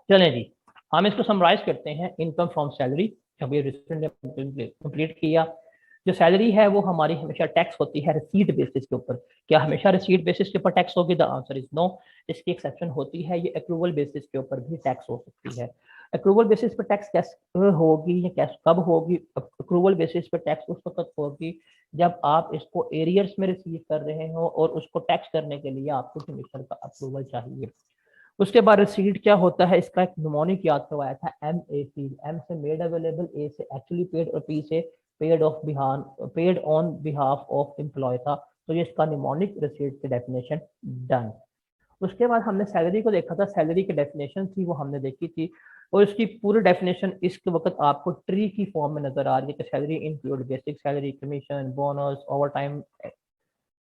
चलें जी, हम इसको समराइज करते हैं। इनकम फ्रॉम सैलरी, जब ये रिसेंट कंप्लीट किया, जो सैलरी है वो हमारी हमेशा टैक्स होती है रिसीट बेसिस के ऊपर। क्या हमेशा रिसीट बेसिस के ऊपर टैक्स होगी? The answer is no. इसकी एक्सेप्शन होती है, ये अप्रूवल बेसिस के ऊपर भी टैक्स हो सकती है। अप्रूवल बेसिस पर टैक्स कैसे होगी या कैसे कब होगी? अप्रूवल बेसिस पर टैक्स उस वक्त होगी जब आप इसको एरियर्स में रिसीव कर रहे हो और उसको टैक्स करने के लिए आपको कमीशन का अप्रूवल चाहिए। उसके बाद रिसीट क्या होता है? इसका एक निमोनिक याद करवाया था, MAC। एम से मेड अवेलेबल, ए से एक्चुअली पेड और पी से paid on behalf of employ था। तो ये इसका निमोनिक रिसीट की डेफिनेशन डन। उसके बाद हमने सैलरी को देखा था, सैलरी की डेफिनेशन थी वो हमने देखी थी, और इसकी पूरी डेफिनेशन इस वक्त आपको ट्री की फॉर्म में नजर आ रही है कि salary include basic salary, commission, bonus, over time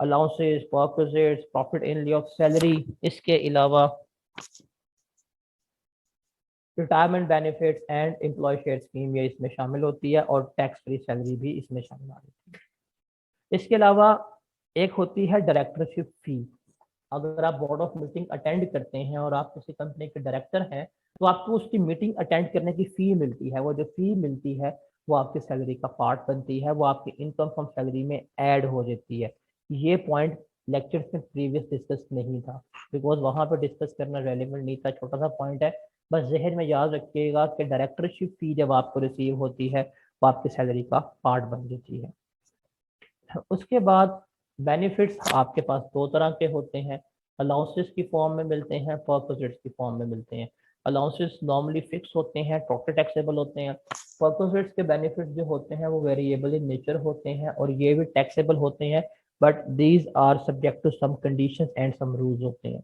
allowances, perquisites, profit in lieu of salary. इसके अलावा retirement benefits and employ share scheme ये इसमें शामिल होती है, और टैक्स फ्री सैलरी भी इसमें शामिल आ रही है। इसके अलावा एक होती है डायरेक्टरशिप फी। अगर आप बोर्ड ऑफ मीटिंग अटेंड करते हैं और आप किसी कंपनी के डायरेक्टर हैं, तो आपको उसकी मीटिंग अटेंड करने की फी मिलती है। वो जो फी मिलती है वो आपकी सैलरी का पार्ट बनती है, वो आपकी इनकम फ्रॉम सैलरी में ऐड हो जाती है। ये पॉइंट लेक्चर में प्रीवियस डिस्कस नहीं था, बिकॉज वहां पर डिस्कस करना रेलिवेंट नहीं था। छोटा सा पॉइंट है, बस जहन में याद रखिएगा कि डायरेक्टरशिप फी जब आपको रिसीव होती है वो आपकी सैलरी का पार्ट बन जाती है। उसके बाद बेनिफिट्स आपके पास दो तरह के होते हैं, अलाउंसेस की फॉर्म में मिलते हैं, परक्विजिट्स की फॉर्म में मिलते हैं। अलाउंसेस नॉर्मली फिक्स होते हैं, टोटल टैक्सेबल होते हैं। परक्विजिट्स के बेनिफिट्स जो होते हैं वो वेरिएबल इन नेचर होते हैं और ये भी टैक्सेबल होते हैं, but these are subject to some conditions and some rules होते हैं।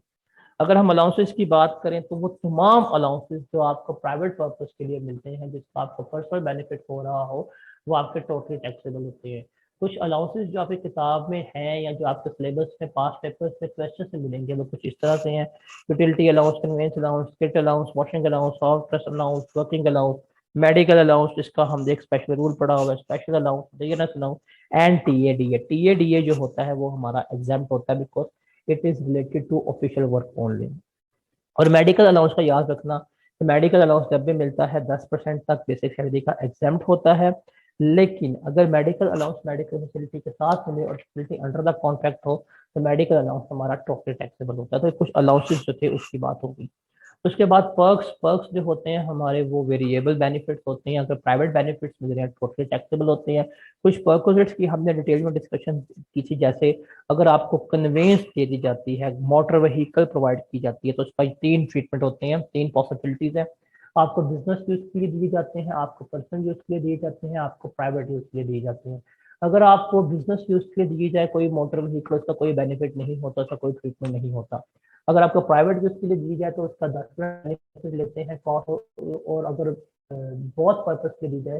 अगर हम अलाउंसेस की बात करें तो वो तमाम अलाउंसेस जो आपको प्राइवेट पर्पज के लिए मिलते हैं, जिसका आपको पर्सनल बेनिफिट हो रहा हो, वो आपके टोटली टैक्सेबल होते हैं। कुछ अलाउंसेस जो आपकी किताब में हैं या जो आपके सिलेबस में पास पेपर्स में क्वेश्चन से मिलेंगे वो कुछ इस तरह से हैं: utility allowance, conveyance allowance, kit allowance, washing allowance, soft dress allowance, working allowance, medical allowance, इसका हम देख स्पेशल रूल पड़ा होगा, special allowance, DNS allowance, and TADA. TADA जो होता है वो हमारा एग्जाम होता है, because it is related to official work only. और मेडिकल अलाउंस का याद रखना, तो मेडिकल अलाउंस जब भी मिलता है 10% तक बेसिक सैलरी का एग्जाम्प्ट होता है। लेकिन अगर मेडिकल अलाउंस मेडिकल फैसिलिटी के साथ मिले और फैसिलिटी अंडर द कॉन्ट्रैक्ट हो तो मेडिकल अलाउंस हमारा टोटल टैक्सेबल होता है। तो कुछ अलाउंसेस जो थे उसकी बात होगी। उसके बाद पर्क्स, पर्क्स जो होते हैं हमारे वो वेरिएबल बेनिफिट्स होते हैं। अगर प्राइवेट बेनिफिट्स मिल रहे हैं टोटली टैक्सेबल होते हैं। कुछ पर्क्स की हमने डिटेल में डिस्कशन की थी, जैसे अगर आपको कन्वेंस दे दी जाती है, मोटर व्हीकल प्रोवाइड की जाती है, तो उसका तीन ट्रीटमेंट होते हैं, तीन पॉसिबिलिटीज है। आपको बिजनेस यूज के लिए दिए जाते हैं, आपको पर्सनल यूज के लिए दिए जाते हैं, आपको प्राइवेट यूज के लिए दिए जाते हैं। अगर आपको बिजनेस यूज के लिए दिए जाए कोई मोटर व्हीकल, उसका कोई बेनिफिट नहीं होता, उसका कोई ट्रीटमेंट नहीं होता। अगर आपको प्राइवेट यूज के लिए दी जाए तो उसका 10% लेते हैं कॉस्ट, और अगर बहुत पर्पज के दी जाए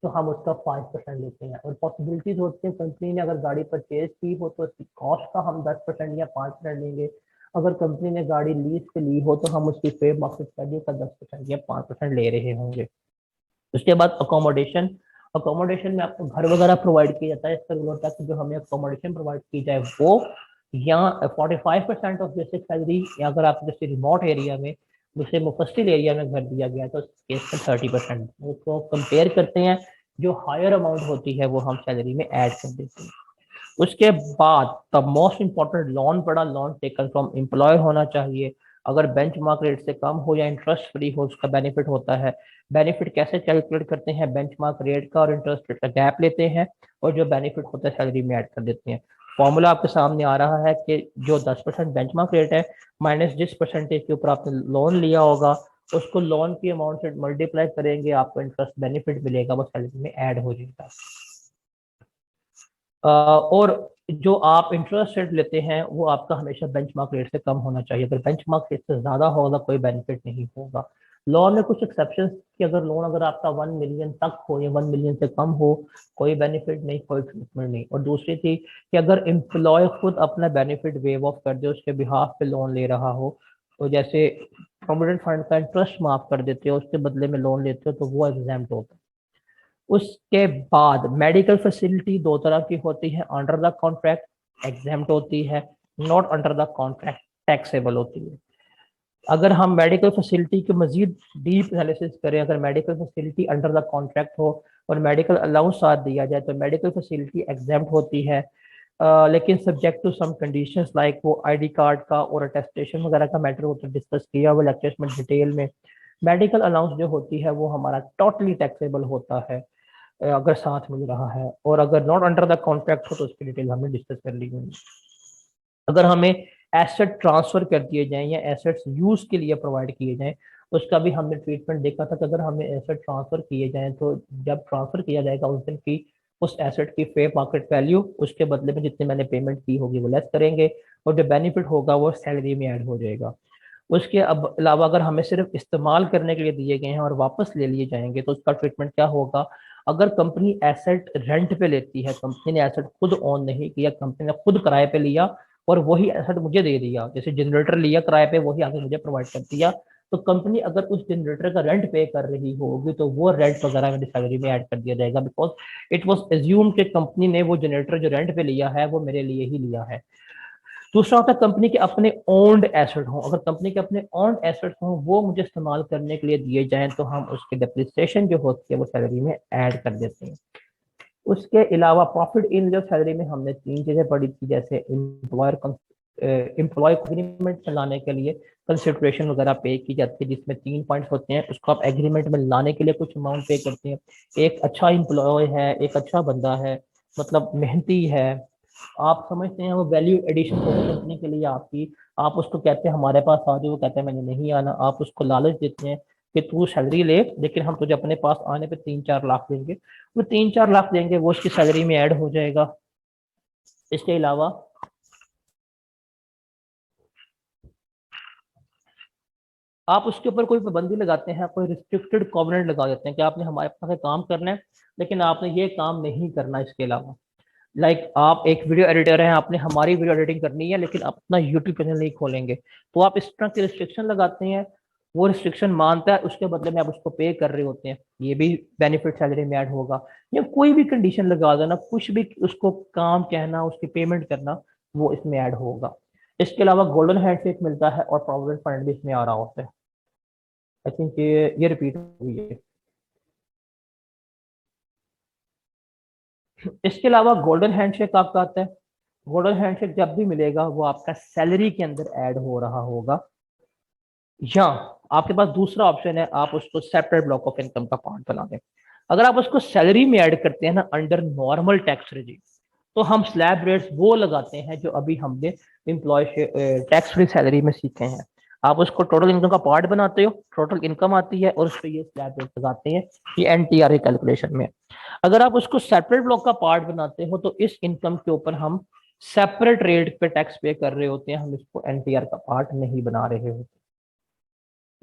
तो हम उसका 5% लेते हैं। और पॉसिबिलिटीज होती है, कंपनी ने अगर गाड़ी परचेज की हो तो उसकी कॉस्ट का हम 10% या 5% लेंगे। अगर कंपनी ने गाड़ी लीज पे ली हो तो हम उसकी फेयर मार्केट वैल्यू का 10% या 5% ले रहे होंगे। उसके बाद अकोमोडेशन, अकोमोडेशन में आपको घर वगैरह प्रोवाइड किया जाता है। इसका रूल होता है कि जो हमें अकोमोडेशन प्रोवाइड की जाए वो, या 45% ऑफ बेसिक सैलरी, या अगर आप जैसे रिमोट एरिया में, जैसे मुफस्सिल एरिया में घर दिया गया है तो केस में 30%। उसको कंपेयर करते हैं, जो हायर अमाउंट होती है वो हम सैलरी में ऐड कर देते हैं। उसके बाद द मोस्ट इंपॉर्टेंट लोन पड़ा, लोन टेकन फ्रॉम एम्प्लॉय होना चाहिए। अगर बेंचमार्क रेट से कम हो या इंटरेस्ट फ्री हो उसका बेनिफिट होता है। बेनिफिट कैसे कैलकुलेट करते हैं? बेंचमार्क रेट का और इंटरेस्ट रेट का गैप लेते हैं और जो बेनिफिट होता है सैलरी में ऐड कर देते हैं। फॉर्मूला आपके सामने आ रहा है कि जो 10% बेंचमार्क रेट है माइनस जिस परसेंटेज के ऊपर आपने लोन लिया होगा, उसको लोन की अमाउंट से मल्टीप्लाई करेंगे, आपको इंटरेस्ट बेनिफिट मिलेगा, वो सैलरी में ऐड हो जाएगा। और जो आप इंटरेस्ट रेट लेते हैं वो आपका हमेशा बेंचमार्क रेट से कम होना चाहिए। अगर बेंचमार्क रेट से ज्यादा होगा कोई बेनिफिट नहीं होगा। लोन में कुछ एक्सेप्शन कि अगर लोन अगर आपका 1 मिलियन तक हो या 1 मिलियन से कम हो, कोई बेनिफिट नहीं, कोई ट्रीटमेंट नहीं। और दूसरी थी कि अगर एम्प्लॉय खुद अपना बेनिफिट वेव ऑफ कर दे, उसके बिहाफ पे लोन ले रहा हो, तो जैसे प्रोविडेंट फंड का इंटरेस्ट माफ कर देते हो, उसके बदले में लोन लेते हो, तो वो एग्जाम्प्ट होता है। उसके बाद मेडिकल फैसिलिटी दो तरह की होती है, अंडर द कॉन्ट्रैक्ट एग्जाम्प्ट होती है, not under the contract taxable होती है। अगर हम मेडिकल फैसिलिटी के मजीद डीप एनालिसिस करें, अगर medical facility under the contract हो और मेडिकल अलाउंस साथ दिया जाए तो मेडिकल फैसिलिटी एग्जेम्प्ट होती है। लेकिन subject to some conditions like वो आईडी कार्ड का और अटेस्टेशन वगैरह का मैटर होता है, डिस्कस किया हुआ लेक्चर्स में डिटेल में। मेडिकल अलाउंस जो होती है वो हमारा टोटली टैक्सेबल होता है अगर साथ मिल रहा है, और अगर नॉट अंडर द कॉन्ट्रैक्ट हो तो उसकी डिटेल हमने डिस्कस कर ली हुई। अगर हमें एसेट ट्रांसफर कर दिए जाएं या एसेट्स यूज के लिए प्रोवाइड किए जाएं, उसका भी हमने ट्रीटमेंट देखा था कि अगर हमें एसेट ट्रांसफर किए जाएं तो जब ट्रांसफर किया जाएगा उस दिन की उस एसेट की फेयर मार्केट वैल्यू उसके बदले में जितने मैंने पेमेंट की होगी वो लेस करेंगे, और जो बेनिफिट होगा वो सैलरी में ऐड हो जाएगा। उसके अब अलावा अगर हमें सिर्फ इस्तेमाल करने के लिए दिए गए हैं और वापस ले लिए जाएंगे तो उसका ट्रीटमेंट क्या होगा। अगर कंपनी एसेट रेंट पे लेती है, कंपनी ने एसेट खुद ओन नहीं किया, कंपनी ने खुद किराए पे लिया और वही एसेट मुझे दे दिया, जैसे जनरेटर लिया किराए पे वही आगे मुझे प्रोवाइड कर दिया, तो कंपनी अगर उस जनरेटर का रेंट पे कर रही होगी तो वो रेंट वगैरह मेरी सैलरी में ऐड कर दिया जाएगा, बिकॉज इट वॉज एज्यूम कि कंपनी ने वो जनरेटर जो रेंट पे लिया है वो मेरे लिए ही लिया है। दूसरा होता है कंपनी के अपने ओन्ड एसेट हो, अगर कंपनी के अपने ओन्ड एसेट हो वो मुझे इस्तेमाल करने के लिए दिए जाएं तो हम उसके डिप्रिसिएशन जो होती है वो सैलरी में ऐड कर देते हैं। उसके अलावा प्रॉफिट इन जो सैलरी में हमने तीन चीजें पढ़ी थी, जैसे एम्प्लॉय एग्रीमेंट में लाने के लिए कंसिडरेशन वगैरह पे की जाती है, जिसमें 3 पॉइंट्स होते हैं, उसको आप एग्रीमेंट में लाने के लिए कुछ अमाउंट पे करते हैं। एक अच्छा एम्प्लॉय है, एक अच्छा बंदा है, मतलब मेहनती है, आप समझते हैं वो वैल्यू एडिशन होगी कंपनी के लिए आपकी। आप उसको कहते हैं हमारे पास आ जाओ, वो कहते हैं मैंने नहीं आना, आप उसको लालच देते हैं कि तू सैलरी ले लेकिन हम तुझे अपने पास आने पे 3-4 लाख देंगे, वो 3-4 लाख देंगे वो उसकी सैलरी में ऐड हो जाएगा। इसके अलावा आप उसके ऊपर कोई पाबंदी लगाते हैं, कोई रिस्ट्रिक्टेड कॉवेनेंट लगा देते हैं कि आपने हमारे पास काम करना है लेकिन आपने ये काम नहीं करना इसके अलावा। लाइक आप एक वीडियो एडिटर हैं, आपने हमारी वीडियो एडिटिंग करनी है लेकिन अपना यूट्यूब चैनल नहीं खोलेंगे, तो आप इस तरह की रिस्ट्रिक्शन लगाते हैं, वो रिस्ट्रिक्शन मानता है, उसके बदले में आप उसको पे कर रहे होते हैं, ये भी बेनिफिट सैलरी में ऐड होगा। या कोई भी कंडीशन लगा देना, कुछ भी उसको काम कहना, उसकी पेमेंट करना, वो इसमें ऐड होगा। इसके अलावा गोल्डन हैंडशेक मिलता है और प्रोविडेंट फंड भी इसमें आ रहा होता है। आई थिंक ये रिपीट हुई है। इसके अलावा गोल्डन हैंडशेक आपका आता है, गोल्डन हैंडशेक जब भी मिलेगा वो आपका सैलरी के अंदर ऐड हो रहा होगा, या आपके पास दूसरा ऑप्शन है आप उसको सेपरेट ब्लॉक ऑफ इनकम का पार्ट बना दें। अगर आप उसको सैलरी में ऐड करते हैं ना अंडर नॉर्मल टैक्स रेजिम, तो हम स्लैब रेट्स वो लगाते हैं जो अभी हमने एम्प्लॉय टैक्स फ्री सैलरी में सीखे हैं। आप उसको टोटल इनकम का पार्ट बनाते हो, टोटल इनकम आती है और उस पर ये स्लैब रेट लगाते हैं, ये एनटीआर की कैलकुलेशन में। अगर आप उसको सेपरेट ब्लॉक का पार्ट बनाते हो तो इस इनकम के ऊपर हम सेपरेट रेट पे टैक्स पे कर रहे होते हैं, हम इसको एनटीआर का पार्ट नहीं बना रहे होते।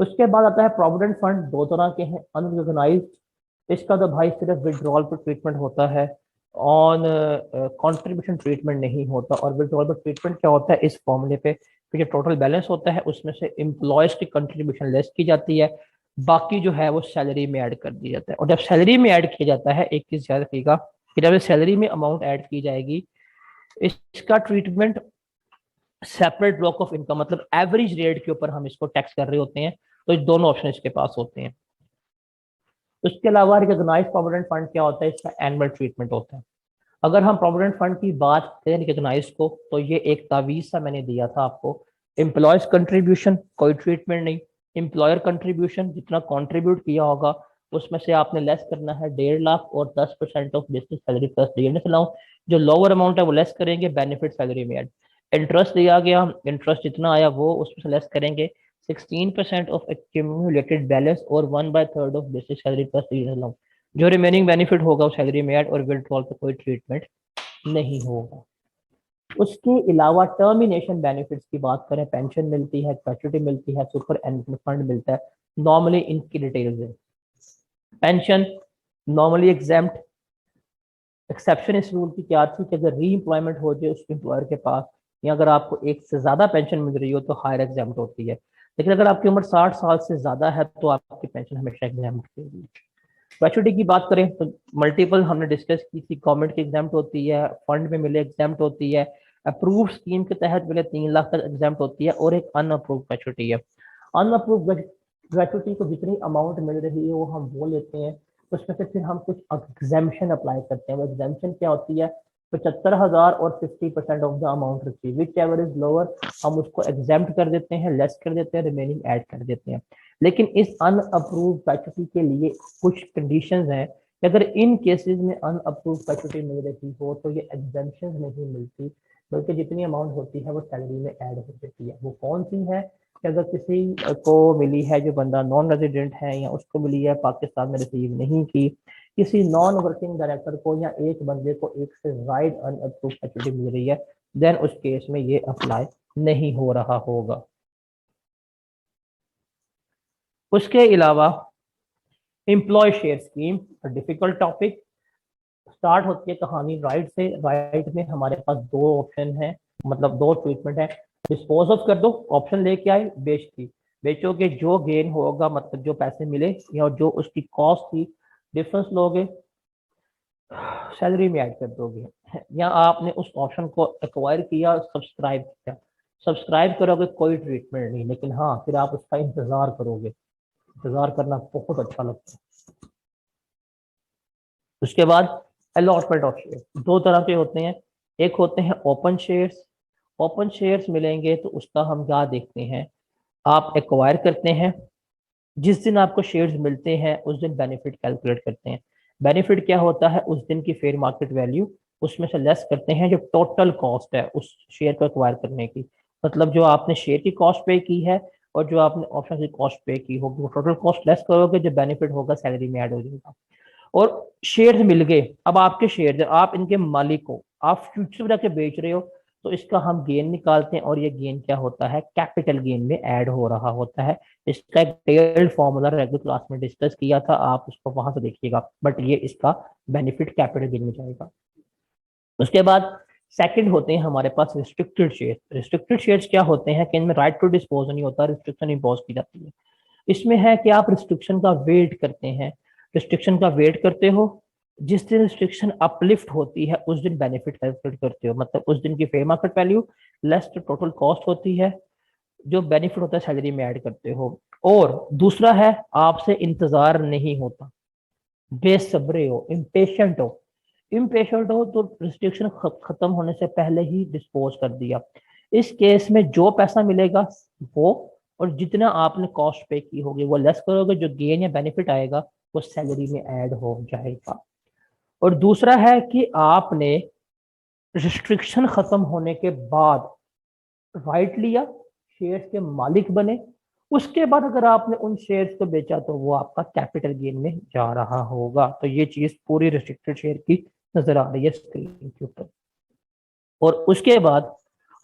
उसके बाद आता है प्रोविडेंट फंड, दो तरह के हैं, अनरिकॉग्नाइज्ड, इसका तो भाई सिर्फ विड्रॉल पर ट्रीटमेंट होता है, ऑन कंट्रीब्यूशन ट्रीटमेंट नहीं होता। और विड्रॉल पर ट्रीटमेंट क्या होता है, इस फॉर्मूले पे कि जो टोटल बैलेंस होता है उसमें से एम्प्लॉयज की कंट्रीब्यूशन लेस की जाती है, बाकी जो है वो सैलरी में ऐड कर दिया जाता है। और जब सैलरी में ऐड किया जाता है, एक चीज याद रखिएगा कि जब सैलरी में अमाउंट ऐड की जाएगी, इसका treatment separate block of income मतलब एवरेज रेट के ऊपर हम इसको टैक्स कर रहे होते हैं, तो दोनों ऑप्शन इसके पास होते हैं। उसके अलावा रिकॉग्नाइज प्रोविडेंट फंड क्या होता है, इसका एनुअल ट्रीटमेंट होता है। अगर हम प्रोविडेंट फंड की बात करें रिकॉग्नाइज को, तो ये एक तावीज सा मैंने दिया था आपको, एम्प्लॉयज कंट्रीब्यूशन कोई ट्रीटमेंट नहीं, एम्प्लॉयर कंट्रीब्यूशन जितना कंट्रीब्यूट किया होगा उसमें से आपने लेस करना है 1.5 लाख और 10% of basic salary plus dividend allowance, जो लोअर अमाउंट है वो लेस करेंगे, बेनिफिट सैलरी में ऐड। इंटरेस्ट दिया गया, इंटरेस्ट जितना आया वो उसमें से लेस करेंगे 16% ऑफ एक्यूमुलेटेड बैलेंस और 1/3 of basic salary plus dividend allowance, जो रिमेनिंग बेनिफिट होगा वो सैलरी में ऐड, और विड्रॉल पे कोई ट्रीटमेंट नहीं होगा। उसके अलावा टर्मिनेशन बेनिफिट्स की बात करें, पेंशन मिलती है, ग्रेच्युटी मिलती है, सुपर एनुअल फंड मिलता है, नॉर्मली इनकी डिटेल्स है। पेंशन नॉर्मली एग्जाम्प्ट, एक्सेप्शन इस रूल की क्या थी कि अगर री एम्प्लॉयमेंट हो जाए उस एम्प्लॉयर के पास, या अगर आपको एक से ज्यादा पेंशन मिल रही हो तो हायर एग्जाम्प्ट होती है, लेकिन अगर आपकी उम्र 60 साल से ज्यादा है तो आपकी पेंशन हमेशा एग्जाम्प्ट होगी। ग्रेच्युटी की बात करें तो मल्टीपल हमने डिस्कस की थी, गवर्नमेंट की एग्जाम्प्ट होती है, फंड में मिले एग्जाम्प्ट होती है, अप्रूव्ड स्कीम के तहत मिले 3 लाख तक एग्जाम्प्ट होती है, और एक अनअप्रूव्ड ग्रेच्युटी है। अनअप्रूव्ड ग्रेचुइटी को जितनी अमाउंट मिल रही है वो हम वो लेते हैं, उसमें से फिर हम कुछ एग्जाम्पशन अप्लाई करते हैं। वो एग्जाम्पशन क्या होती है, 75,000 और 50% of the amount receive which ever is lower, हम उसको एग्जाम्प्ट कर देते हैं, लेस कर देते हैं, रिमेनिंग ऐड कर देते हैं। लेकिन इस अनअप्रूव्ड ग्रेचुइटी के लिए कुछ कंडीशंस हैं, अगर इन केसेस में अनअप्रूव्ड ग्रेचुइटी मिल रही हो तो ये एग्जाम्पशन नहीं मिलती, बल्कि जितनी अमाउंट होती है वो सैलरी में ऐड हो जाती है। वो कौन सी है, कि अगर किसी को मिली है जो बंदा नॉन रेजिडेंट है या उसको मिली है पाकिस्तान में रिसीव नहीं की, किसी नॉन वर्किंग डायरेक्टर को या एक बंदे को एक से राइट अनअप्रूव्ड फैसिलिटी मिल रही है, देन उस केस में ये अप्लाई नहीं हो रहा होगा। उसके अलावा employ share scheme, difficult topic. Start होती है कहानी राइट से। राइट में हमारे पास दो ऑप्शन है, मतलब दो ट्रीटमेंट है। डिस्पोज ऑफ कर दो, ऑप्शन लेके आए, बेच दी। बेचोगे, जो गेन होगा मतलब जो पैसे मिले या जो उसकी कॉस्ट थी डिफरेंस लोगे, सैलरी में ऐड कर दोगे। या आपने उस ऑप्शन को एक्वायर किया, सब्सक्राइब किया। सब्सक्राइब करोगे कोई ट्रीटमेंट नहीं, लेकिन हाँ फिर आप उसका इंतजार करोगे, इंतजार करना बहुत अच्छा लगता है। उसके बाद अलॉटमेंट ऑफ शेयर दो तरह के होते हैं, एक होते हैं ओपन शेयर्स। ओपन शेयर्स मिलेंगे तो उसका हम क्या देखते हैं, आप एक्वायर करते हैं, जिस दिन आपको शेयर्स मिलते हैं उस दिन बेनिफिट कैलकुलेट करते हैं। बेनिफिट क्या होता है, उस दिन की फेयर मार्केट वैल्यू, उसमें से लेस करते हैं जो टोटल कॉस्ट है उस शेयर को एक्वायर करने की। मतलब जो आपने शेयर की कॉस्ट पे की है और जो आपने ऑप्शन की कॉस्ट पे की होगी, वो टोटल कॉस्ट लेस करोगे, जो बेनिफिट होगा सैलरी में ऐड हो जाएगा। और शेयर्स मिल गए, अब आपके शेयर, आप इनके मालिक हो, आप फ्यूचर में जाके बेच रहे हो, तो इसका हम गेन निकालते हैं और ये गेन क्या होता है, कैपिटल गेन में ऐड हो रहा होता है। इसका एक डिटेल्ड फॉर्मूला रेगुलर क्लास में डिस्कस किया था, आप उसको वहां से देखिएगा, बट ये इसका बेनिफिट कैपिटल गेन में जाएगा। उसके बाद सेकंड होते हैं हमारे पास रिस्ट्रिक्टेड शेयर। रिस्ट्रिक्टेड शेयर्स क्या होते हैं कि इनमें राइट टू डिस्पोज नहीं होता, रिस्ट्रिक्शन इम्पोज की जाती है। इसमें है कि आप रिस्ट्रिक्शन का वेट करते हैं, रिस्ट्रिक्शन का वेट करते हो, जिस दिन रिस्ट्रिक्शन अपलिफ्ट होती है उस दिन बेनिफिट कैलकुलेट करते हो, मतलब उस दिन की fair market value less total cost होती है, जो बेनिफिट होता है सैलरी में ऐड करते हो। और दूसरा है आपसे इंतजार नहीं होता, बेसब्रे हो, इम्पेशेंट हो। इम्पेशेंट हो तो रिस्ट्रिक्शन खत्म होने से पहले ही डिस्पोज कर दिया। इस केस में जो पैसा मिलेगा वो, और जितना आपने कॉस्ट पे की होगी वो लेस करोगे, जो गेन या बेनिफिट आएगा वो सैलरी में ऐड हो जाएगा। और दूसरा है कि आपने रिस्ट्रिक्शन खत्म होने के बाद राइट लिया, शेयर्स के मालिक बने, उसके बाद अगर आपने उन शेयर्स को बेचा तो वो आपका कैपिटल गेन में जा रहा होगा। तो ये चीज पूरी रिस्ट्रिक्टेड शेयर की नजर आ रही है स्क्रीन के ऊपर। और उसके बाद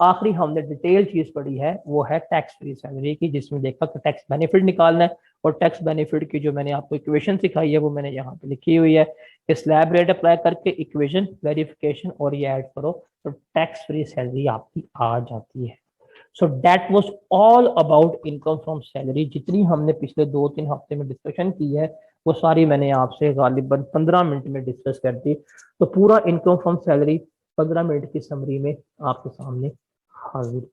आखिरी हमने डिटेल चीज पढ़ी है, वो है टैक्स फ्री सैलरी की, जिसमें देखा कि टैक्स बेनिफिट निकालना है। और टैक्स बेनिफिट की जो मैंने आपको इक्वेशन सिखाई है वो मैंने यहाँ पे लिखी हुई है कि स्लैब रेट अप्लाई करके इक्वेशन वेरिफिकेशन और ये ऐड करो तो टैक्स फ्री सैलरी आपकी आ जाती है। So that was all about income from salary. जितनी हमने पिछले 2-3 हफ्ते में डिस्कशन की है वो सारी मैंने आपसे गालिबन 15 मिनट में डिस्कस कर दी। तो पूरा इनकम फ्रॉम सैलरी 15 मिनट की समरी में आपके सामने हाजिर